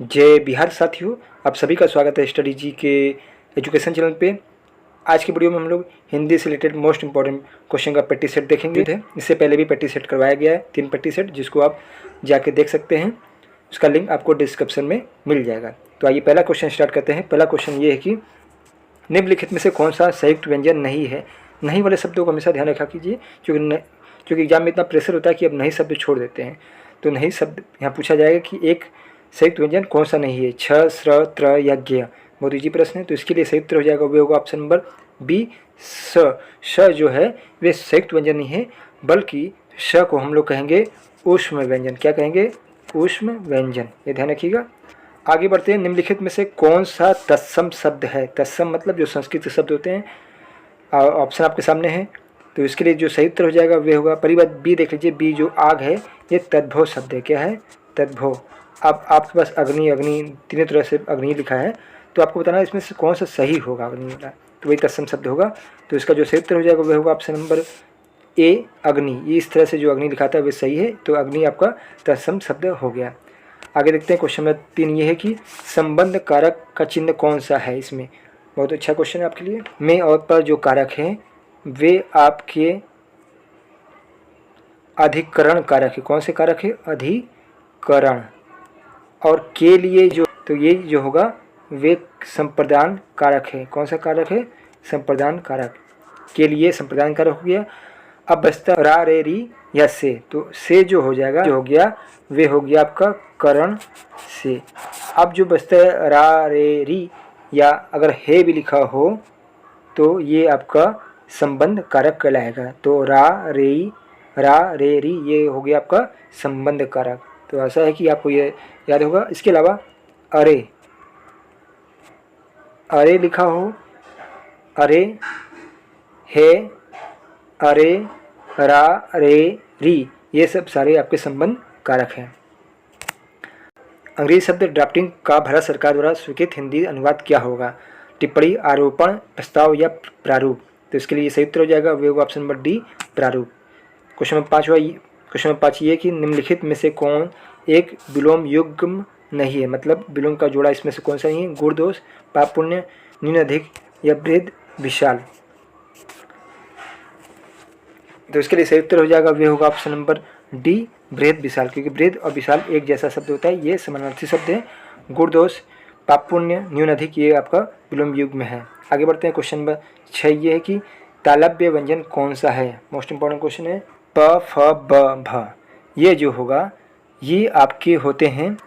जय बिहार साथियों, आप सभी का स्वागत है स्टडी जी के एजुकेशन चैनल पे। आज की वीडियो में हम लोग हिंदी से रिलेटेड मोस्ट इंपॉर्टेंट क्वेश्चन का प्रैक्टिस सेट देखेंगे। इससे पहले भी प्रैक्टिस सेट करवाया गया है, 3 प्रैक्टिस सेट, जिसको आप जाके देख सकते हैं। उसका लिंक आपको डिस्क्रिप्शन में मिल जाएगा। तो आइए पहला क्वेश्चन स्टार्ट करते हैं। पहला क्वेश्चन ये है कि निम्नलिखित में से कौन सा संयुक्त व्यंजन नहीं है। नहीं वाले शब्दों को हमेशा ध्यान रखा कीजिए, क्योंकि एग्जाम में इतना प्रेशर होता है कि अब नहीं शब्द छोड़ देते हैं। तो नहीं शब्द यहाँ पूछा जाएगा कि एक संयुक्त व्यंजन कौन सा नहीं है, छ, स्र, त्र या ज्ञ। बहुत इजी प्रश्न है। तो इसके लिए संयुक्त हो जाएगा, वो होगा ऑप्शन नंबर बी, स। श जो है वे संयुक्त व्यंजन नहीं है, बल्कि श को हम लोग कहेंगे ऊष्म व्यंजन। क्या कहेंगे? ऊष्म व्यंजन। ये ध्यान रखिएगा। आगे बढ़ते हैं। निम्नलिखित में से कौन सा तत्सम शब्द है? तत्सम मतलब जो संस्कृत शब्द होते हैं। ऑप्शन आपके सामने है। तो इसके लिए जो सही उत्तर हो जाएगा वे होगा परिवर्त बी। देख लीजिए, बी जो आग है ये तद्भव शब्द है। क्या है? तद्भव। अब आपके पास अग्नि, अग्नि तीनों तरह से अग्नि लिखा है, तो आपको बताना है इसमें से कौन सा सही होगा अग्नि वाला। तो वही तत्सम शब्द होगा। तो इसका जो सही उत्तर हो जाएगा वह होगा ऑप्शन नंबर ए, अग्नि। ये इस तरह से जो अग्नि लिखा था वह सही है। तो अग्नि आपका तत्सम शब्द हो गया। आगे देखते हैं। क्वेश्चन नंबर 3 ये है कि संबंध कारक का चिन्ह कौन सा है इसमें। बहुत अच्छा क्वेश्चन है आपके लिए। में और पर जो कारक हैं वे आपके अधिकरण कारक है। कौन से कारक है? अधिकरण। और के लिए जो, तो ये जो होगा वे संप्रदान कारक है। कौन सा कारक है? संप्रदान कारक। के लिए संप्रदान कारक हो गया। अब बचता रा, रे, री या से। तो से जो हो जाएगा, जो हो गया वे हो गया आपका करण से। अब जो बचता है रा, रे, री या अगर हे भी लिखा हो तो ये आपका संबंध कारक कहलाएगा। तो रा, रे, री ये हो गया आपका संबंध कारक। तो ऐसा है कि आपको ये याद होगा। इसके अलावा अरे, अरे लिखा हो, अरे, हे, अरे, रा, रे, री ये सब सारे आपके संबंध कारक हैं। अंग्रेजी शब्द ड्राफ्टिंग का भारत सरकार द्वारा स्वीकृत हिंदी अनुवाद क्या होगा? टिप्पणी, आरोपण, प्रस्ताव या प्रारूप। तो इसके लिए सही उत्तर हो जाएगा वे होगा ऑप्शन नंबर डी, प्रारूप। क्वेश्चन नंबर 5 ये कि निम्नलिखित में से कौन एक विलोम युग्म नहीं है। मतलब विलोम का जोड़ा इसमें से कौन सा नहीं है? गुण दोष, पाप पुण्य, न्यून अधिक या बृहद विशाल। तो इसके लिए सही उत्तर हो जाएगा वे होगा ऑप्शन नंबर डी, बृहद विशाल। क्योंकि बृहद और विशाल एक जैसा शब्द होता है, ये समानार्थी शब्द है। गुण दोष, पाप पुण्य, न्यून अधिक ये आपका विलोम युग में है। आगे बढ़ते हैं। क्वेश्चन नंबर 6 ये है कि तालव्य व्यंजन कौन सा है। मोस्ट इंपॉर्टेंट क्वेश्चन है। प, फ, ब, भ ये जो होगा ये आपके होते हैं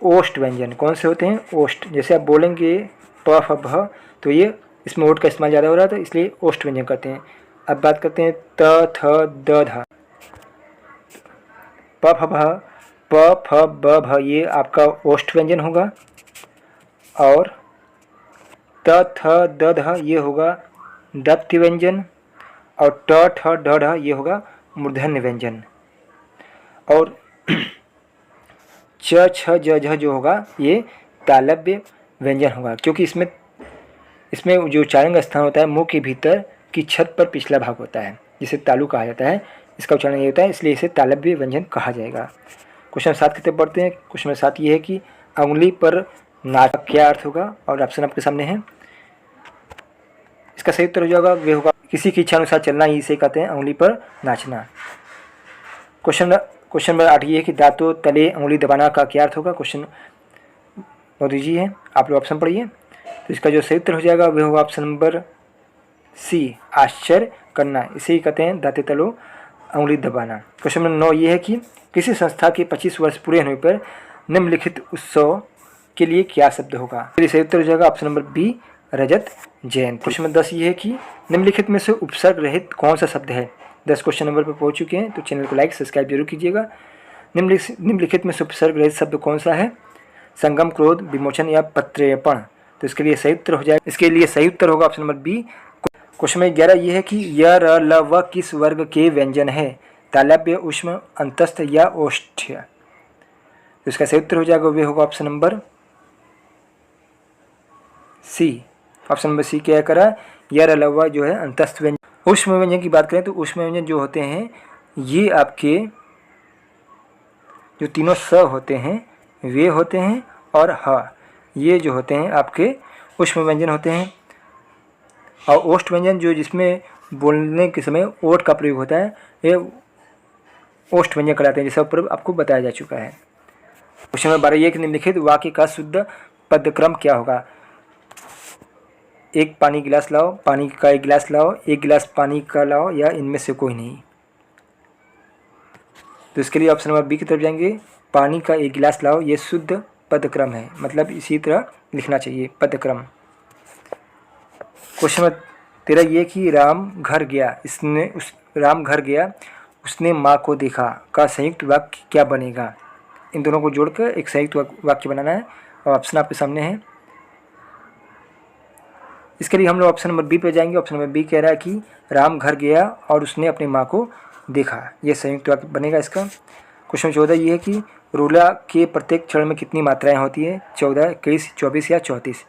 ओष्ठ व्यंजन। कौन से होते हैं? ओष्ठ। जैसे आप बोलेंगे प, फ, भ तो ये इसमें ओठ का इस्तेमाल ज़्यादा हो रहा था, इसलिए ओष्ठ व्यंजन करते हैं। अब बात करते हैं त, थ, द, ध। प, फ, भ, प, फ, ब, भ ये आपका ओष्ठ व्यंजन होगा। और त, थ, द, ध ये होगा दत्त व्यंजन। और ट, ठ, ड, ढ ये होगा मूर्धन्य व्यंजन। और च, छ, ज, झ जो होगा ये तालव्य व्यंजन होगा। क्योंकि इसमें जो उच्चारण का स्थान होता है मुंह के भीतर की छत पर पिछला भाग होता है, जिसे तालु कहा जाता है। इसका उच्चारण ये होता है, इसलिए इसे तालव्य व्यंजन कहा जाएगा। क्वेश्चन 7 की तरफ बढ़ते हैं। क्वेश्चन 7 ये है कि अंगुली पर नाच का क्या अर्थ होगा। और ऑप्शन आपके सामने है। इसका सही उत्तर हो जाएगा वे होगा किसी की इच्छा अनुसार चलना, ही इसे कहते हैं अंगुली पर नाचना। क्वेश्चन नंबर 8 ये है कि दांतों तले अंगुली दबाना का क्या अर्थ होगा। क्वेश्चन बहुत ईजी है, आप लोग ऑप्शन पढ़िए। तो इसका जो सही उत्तर हो जाएगा वह होगा ऑप्शन नंबर सी, आश्चर्य करना। इसे ही कहते हैं दांते तलो अंगुली दबाना। क्वेश्चन नंबर 9 ये है कि किसी संस्था के 25 वर्ष पूरे होने पर निम्नलिखित उत्सव के लिए क्या शब्द होगा। इसलिए सही उत्तर हो जाएगा ऑप्शन नंबर बी, रजत जयंती। क्वेश्चन नंबर 10 ये है कि निम्नलिखित में से उपसर्ग रहित कौन सा शब्द है। 10 क्वेश्चन नंबर पर पहुंच चुके हैं, तो चैनल को लाइक सब्सक्राइब जरूर कीजिएगा। निम्नलिखित में से उपसर्ग रहित शब्द कौन सा है? संगम, क्रोध, विमोचन या पत्रेपण। तो इसके लिए सही उत्तर हो जाएगा, इसके लिए सही उत्तर होगा option number B. Question number 11 ये है कि य, र, ल, व किस वर्ग के व्यंजन है। तालव्य, ऊष्म, अंतस्थ या ओष्ठ्य। तो इसका सही उत्तर हो जाएगा वे होगा option number C. Option number C क्या करा? य, र, ल, व जो है अंतस्थ व्यंजन। ऊष्म व्यंजन की बात करें तो ऊष्म व्यंजन जो होते हैं ये आपके जो तीनों स होते हैं वे होते हैं, और ह ये जो होते हैं आपके ऊष्म व्यंजन होते हैं। और ओष्ठ व्यंजन जो जिसमें बोलने के समय ओठ का प्रयोग होता है, ये ओष्ठ व्यंजन कहलाते हैं, जैसा ऊपर आपको बताया जा चुका है। क्वेश्चन नंबर 12 ये कि निम्नलिखित वाक्य का शुद्ध पदक्रम क्या होगा। एक पानी गिलास लाओ, पानी का एक गिलास लाओ, एक गिलास पानी का लाओ, या इनमें से कोई नहीं। तो इसके लिए ऑप्शन नंबर बी की तरफ जाएंगे, पानी का एक गिलास लाओ, ये शुद्ध पदक्रम है, मतलब इसी तरह लिखना चाहिए पदक्रम। क्वेश्चन नंबर 13 ये कि राम घर गया, राम घर गया उसने माँ को देखा का संयुक्त वाक्य क्या बनेगा। इन दोनों को जोड़कर एक संयुक्त वाक्य बनाना है, और ऑप्शन आपके सामने है। इसके लिए हम लोग ऑप्शन नंबर बी पे जाएंगे। ऑप्शन नंबर बी कह रहा है कि राम घर गया और उसने अपनी माँ को देखा, ये संयुक्त वाक्य बनेगा इसका। क्वेश्चन 14 ये है कि रूला के प्रत्येक क्षण में कितनी मात्राएं होती है, 14, 21, 24 या 34।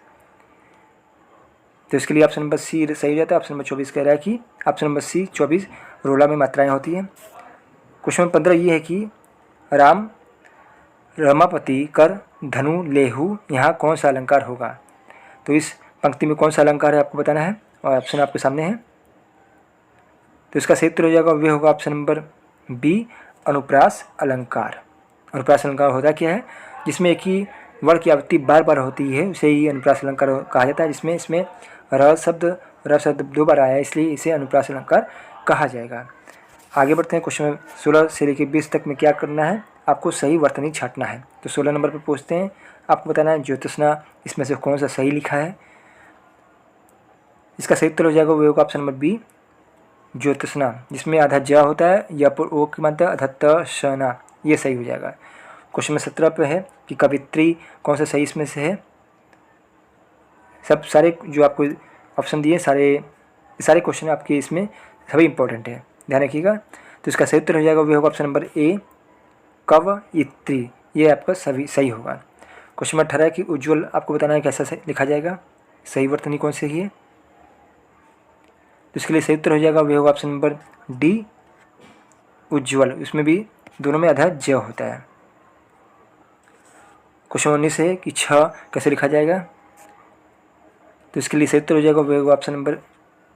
तो इसके लिए ऑप्शन नंबर सी सही हो जाता है। ऑप्शन नंबर 24 कह रहा है कि ऑप्शन नंबर सी 24 रोला में मात्राएं होती हैं। क्वेश्चन नंबर 15 ये है कि राम रमापति कर धनु लेहु, यहाँ कौन सा अलंकार होगा। तो इस पंक्ति में कौन सा अलंकार है आपको बताना है, और ऑप्शन आपके सामने है। तो इसका सही उत्तर हो जाएगा, वे होगा ऑप्शन नंबर बी अनुप्रास अलंकार। अनुप्रास अलंकार होता क्या है, जिसमें एक ही वर्ण की आवृत्ति बार बार होती है, उसे ही अनुप्रास अलंकार कहा जाता है। जिसमें इसमें र शब्द 2 बार आया है, इसलिए इसे अनुप्रास अलंकार कहा जाएगा। आगे बढ़ते हैं। क्वेश्चन 16 से लेकर 20 तक में क्या करना है, आपको सही वर्तनी छांटना है। तो 16 नंबर पर पूछते हैं, आपको बताना है ज्योतिषना इसमें से कौन सा सही लिखा है। इसका सही उत्तर हो जाएगा वो होगा ऑप्शन नंबर बी ज्योतिषना, जिसमें आधा ज होता है या पर ओ की मानता है, आधा त शना, ये सही हो जाएगा। क्वेश्चन नंबर 17 पे है कि कवित्री कौन सा सही इसमें से है। सब सारे जो आपको ऑप्शन दिए सारे क्वेश्चन आपके इसमें सभी इंपॉर्टेंट है, ध्यान रखिएगा। तो इसका सही उत्तर हो जाएगा वो होगा ऑप्शन नंबर ए कवयित्री, ये आपका सभी सही होगा। क्वेश्चन नंबर 18 है कि उज्ज्वल, आपको बताना है कैसा लिखा जाएगा, सही वर्तनी कौन सी है। तो इसके लिए सही उत्तर हो जाएगा वह होगा ऑप्शन नंबर डी उज्ज्वल, इसमें भी दोनों में आधा ज होता है। क्वेश्चन 19 है कि छ कैसे लिखा जाएगा। तो इसके लिए सही उत्तर हो जाएगा वह होगा ऑप्शन नंबर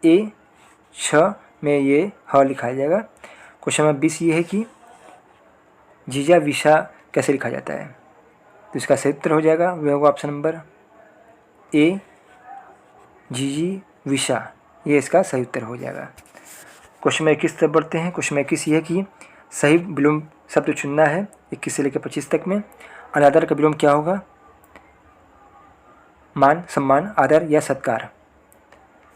ए छ में ये ह लिखा जाएगा। क्वेश्चन नंबर 20 ये है कि जीजा विशा कैसे लिखा जाता है। तो इसका सही उत्तर हो जाएगा वह होगा ऑप्शन नंबर ए जीजी विशा, ये इसका सही उत्तर हो जाएगा। क्वेश्चन 21 तक बढ़ते हैं। क्वेश्चन 21 ये है कि सही विलोम शब्द चुनना है 21 से लेकर 25 तक में। अनादर का विलोम क्या होगा, मान, सम्मान, आदर या सत्कार।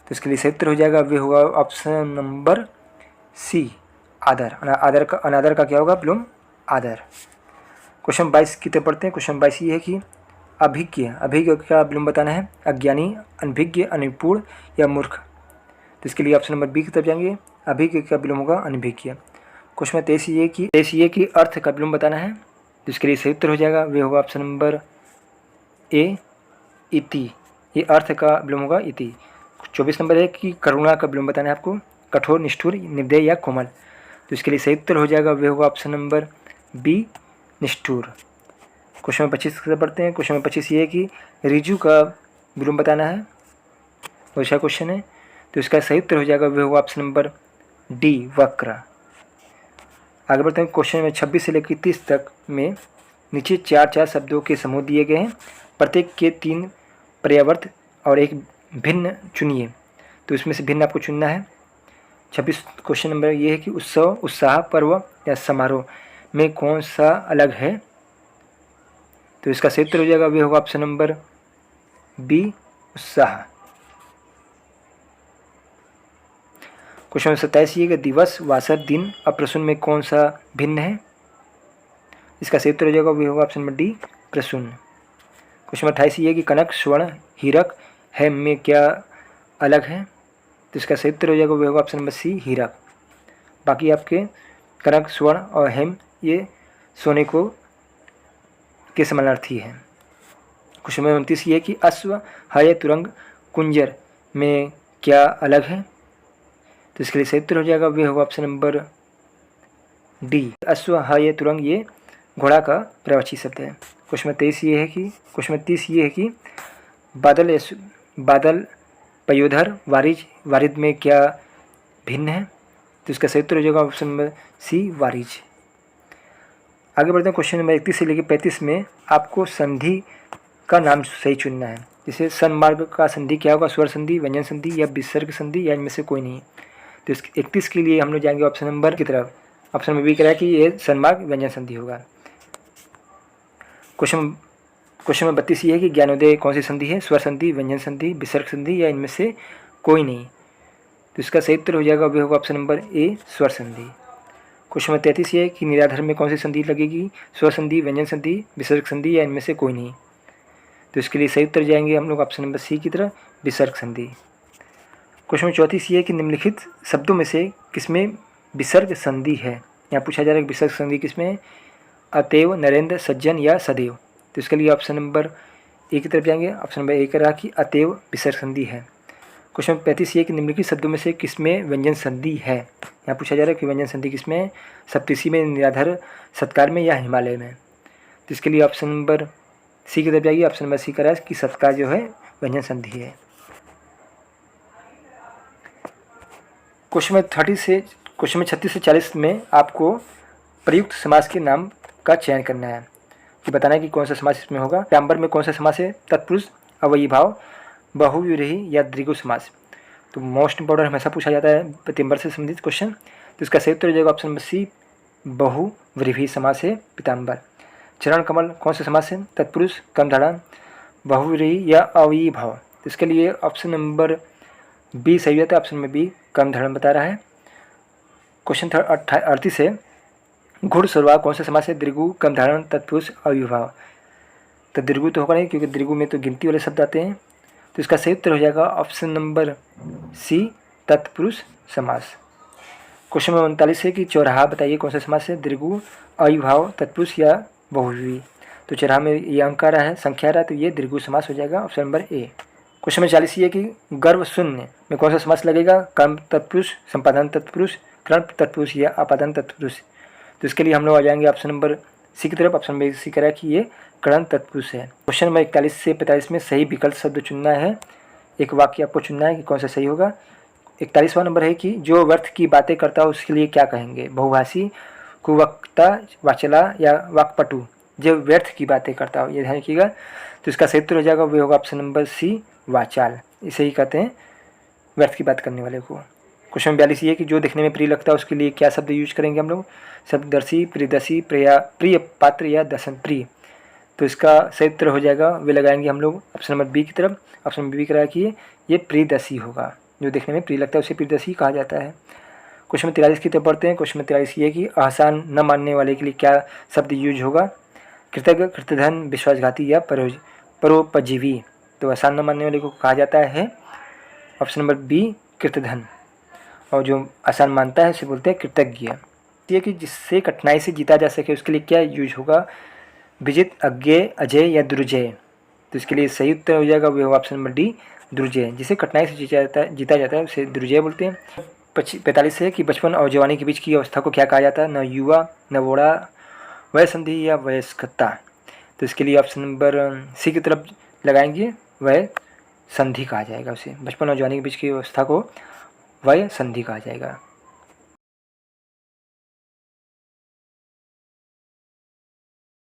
तो इसके लिए सही उत्तर हो जाएगा वे होगा ऑप्शन नंबर सी आदर। अनादर का क्या होगा विलोम, आदर। क्वेश्चन 22 की तरफ पढ़ते हैं। क्वेश्चन 22 ये है कि अभिज्ञ का विलोम बताना है, अज्ञानी, अनभिज्ञ, अनिपुण या मूर्ख। तो इसके लिए ऑप्शन नंबर बी की तरफ जाएंगे, अभिज्ञ का विलोम होगा अनभिज्ञ। क्वेश्चन 23 ये कि अर्थ का विलोम बताना है। तो इसके लिए सही उत्तर हो जाएगा वे होगा ऑप्शन नंबर ए इति, ये अर्थ का विलोम होगा इति। 24 नंबर है कि करुणा का विलोम बताना है आपको, कठोर, निष्ठुर, निर्दय या कोमल। तो इसके लिए सही उत्तर हो जाएगा वे होगा ऑप्शन नंबर बी निष्ठुर। क्वेश्चन नंबर 25 से पढ़ते हैं। क्वेश्चन नंबर 25 ये है कि रिजु का विलोम बताना है, वैसा क्वेश्चन है। तो इसका सही उत्तर हो जाएगा वह होगा ऑप्शन नंबर डी वक्र। आगे बढ़ते हैं। क्वेश्चन में 26 से लेकर 30 तक में नीचे 4 शब्दों के समूह दिए गए हैं, प्रत्येक के 3 पर्यायवाची और एक भिन्न चुनिए। तो इसमें से भिन्न आपको चुनना है। 26 क्वेश्चन नंबर ये है कि उत्सव, उत्साह, पर्व या समारोह में कौन सा अलग है। तो इसका सही उत्तर हो जाएगा वह होगा ऑप्शन नंबर बी उत्साह। क्वेश्चन 27 ये कि दिवस, वासर, दिन, अप्रसून में कौन सा भिन्न है। इसका सही उत्तर हो जाएगा वह होगा option number D Prasoon. Question 28 ये कि कनक, स्वर्ण, हीरक, हेम में क्या अलग है। तो इसका सही उत्तर हो जाएगा वह होगा ऑप्शन नंबर सी हीरक। बाकी आपके कनक, स्वर्ण और हेम ये सोने को के समानार्थी है। क्वेश्चन नंबर 29 ये कि अश्व, हय, तुरंग, कुंजर में क्या अलग है। तो इसके लिए सही उत्तर हो जाएगा वह होगा ऑप्शन नंबर डी अश्व, हय, तुरंग ये घोड़ा का पर्यायवाची शब्द है। क्वेश्चन नंबर 30 ये है कि बादल पयोधर वारिज वारिद में क्या भिन्न है? तो इसका सही उत्तर हो जाएगा ऑप्शन नंबर सी वारिज। आगे बढ़ते हैं क्वेश्चन नंबर 31 से लेकर 35 में आपको संधि का नाम सही चुनना है। जैसे सन्मार्ग का संधि क्या होगा? स्वर संधि, व्यंजन संधि या विसर्ग संधि या इनमें से कोई नहीं। तो इस 31 के लिए हम लोग जाएंगे ऑप्शन नंबर की तरफ। ऑप्शन में बी कह रहा है कि ये सन्मार्ग व्यंजन संधि होगा। क्वेश्चन नंबर 32 ये है कि ज्ञानोदय कौन सी संधि है? स्वर संधि, व्यंजन संधि, विसर्ग संधि या इनमें से कोई नहीं। तो इसका सही उत्तर हो जाएगा वह होगा ऑप्शन नंबर ए स्वर संधि। क्वेश्चन नंबर 33 ये है कि निराधर में कौन सी संधि लगेगी? स्वर संधि, व्यंजन संधि, विसर्ग संधि या इनमें से कोई नहीं। तो इसके लिए सही उत्तर जाएंगे हम लोग ऑप्शन नंबर सी की तरह विसर्ग संधि। क्वेश्चन नंबर 34 ये है कि निम्नलिखित शब्दों में से किसमें विसर्ग संधि है? यहाँ पूछा जा रहा है कि विसर्ग संधि किसमें है? अतएव, नरेंद्र, सज्जन या सदैव। तो इसके लिए ऑप्शन नंबर ए की तरफ जाएंगे। ऑप्शन नंबर ए कह रहा कि अतएव विसर्ग संधि है। क्वेश्चन नंबर 35 ये कि निम्नलिखित शब्दों में से किसमें व्यंजन संधि है? यहाँ पूछा जा रहा है कि व्यंजन संधि किसमें है? सप्तऋषि में, निराधर, सत्कार में या हिमालय में। तो इसके लिए ऑप्शन नंबर सी की तरफ जाइए। ऑप्शन नंबर सी कह रहा है कि सत्कार जो है व्यंजन संधि है। क्वेश्चन नंबर 36 से 40 में आपको प्रयुक्त समास के नाम का चयन करना है कि बताना है कि कौन सा समास इसमें होगा। पिताम्बर में कौन सा समास है? तत्पुरुष, अवयवी भाव, बहुव्रीहि या द्विगु समास। तो मोस्ट इंपॉर्टेंट हमेशा पूछा जाता है पिताम्बर से संबंधित क्वेश्चन। तो इसका सही उत्तर हो जाएगा ऑप्शन नंबर सी बहुव्रीहि समास है पिताम्बर। चरण कमल कौन सा समास है? तत्पुरुष, कर्मधारय, बहुव्रीहि या अवयवी भाव। तो इसके लिए ऑप्शन नंबर बी सही होता है। ऑप्शन नंबर बी कर्मधारय बता रहा है। क्वेश्चन 38 है घुड़सवार कौन सा समास है? दीर्घु, कर्मधारय, तत्पुरुष, अवयवी भाव। तो दीर्घु तो होगा नहीं क्योंकि दीर्घु में तो गिनती वाले शब्द आते हैं। तो इसका सही उत्तर हो जाएगा ऑप्शन नंबर सी तत्पुरुष समास। क्वेश्चन नंबर 39 है कि चौराहा बताइए कौन सा समास है? दीर्घु, अवयवी भाव, तत्पुरुष या बहुव्रीहि। तो चौराहा में ये अंक आ रहा है, संख्या आ रहा है, तो ये दीर्घु समास हो जाएगा option number A. Question number 40 ये कि गर्व शून्य में कौन सा समास लगेगा? कर्म तत्पुरुष, संपादन तत्पुरुष, कर्ण तत्पुरुष या आपादन तत्पुरुष। तो इसके लिए हम लोग आ जाएंगे ऑप्शन नंबर सी की तरफ। ऑप्शन नंबर सी कह रहा है कि ये कर्ण तत्पुरुष है। क्वेश्चन नंबर 41 से 45 में सही विकल्प शब्द चुनना है। एक वाक्य आपको चुनना है कि कौन सा सही होगा। 41वां नंबर है कि जो व्यर्थ की बातें करता हो उसके लिए क्या कहेंगे? बहुभाषी, कुवक्ता, वाचला या वाक्पटु। जो व्यर्थ की बातें करता हो, ये ध्यान रखिएगा। तो इसका सही उत्तर हो जाएगा वो होगा ऑप्शन नंबर सी वाचाल। इसे ही कहते हैं व्यर्थ की बात करने वाले को। क्वेश्चन 42 ये कि जो देखने में प्रिय लगता है उसके लिए क्या शब्द यूज करेंगे हम लोग? शब्ददर्शी, प्रियदर्शी, प्रिय पात्र या दर्शन प्रिय। तो इसका सही उत्तर हो जाएगा वे लगाएंगे हम लोग ऑप्शन नंबर बी की तरफ। ऑप्शन नंबर बी कह रहा है कि ये प्रियदर्शी होगा। जो देखने में प्रिय लगता है उसे प्रियदर्शी कहा जाता है। क्वेश्चन 43 की तरफ पढ़ते हैं। क्वेश्चन 43 ये कि आसान न मानने वाले के लिए क्या शब्द यूज होगा? कृतज्ञ, कृतधन, विश्वासघाती या परोपजीवी। तो आसान न मानने वाले को कहा जाता है ऑप्शन नंबर बी कृतधन, और जो आसान मानता है उसे बोलते हैं कृतज्ञ। ये कि जिससे कठिनाई से जीता जा सके उसके लिए क्या यूज होगा? विजित, अज्ञेय, अजय या दुर्जय। तो इसके लिए सही उत्तर हो जाएगा वो होगा ऑप्शन नंबर डी दुर्जय। जिसे कठिनाई से जीता जाता है उसे दुर्जय बोलते हैं। 45 है कि बचपन और जवानी के बीच की अवस्था को क्या कहा जाता है? न युवा, न बूढ़ा, वयसंधि या वयस्कता। तो इसके लिए ऑप्शन नंबर सी की तरफ लगाएंगे, वह संधि कहा जाएगा उसे। बचपन और जवानी के बीच की अवस्था को वय संधि कहा जाएगा।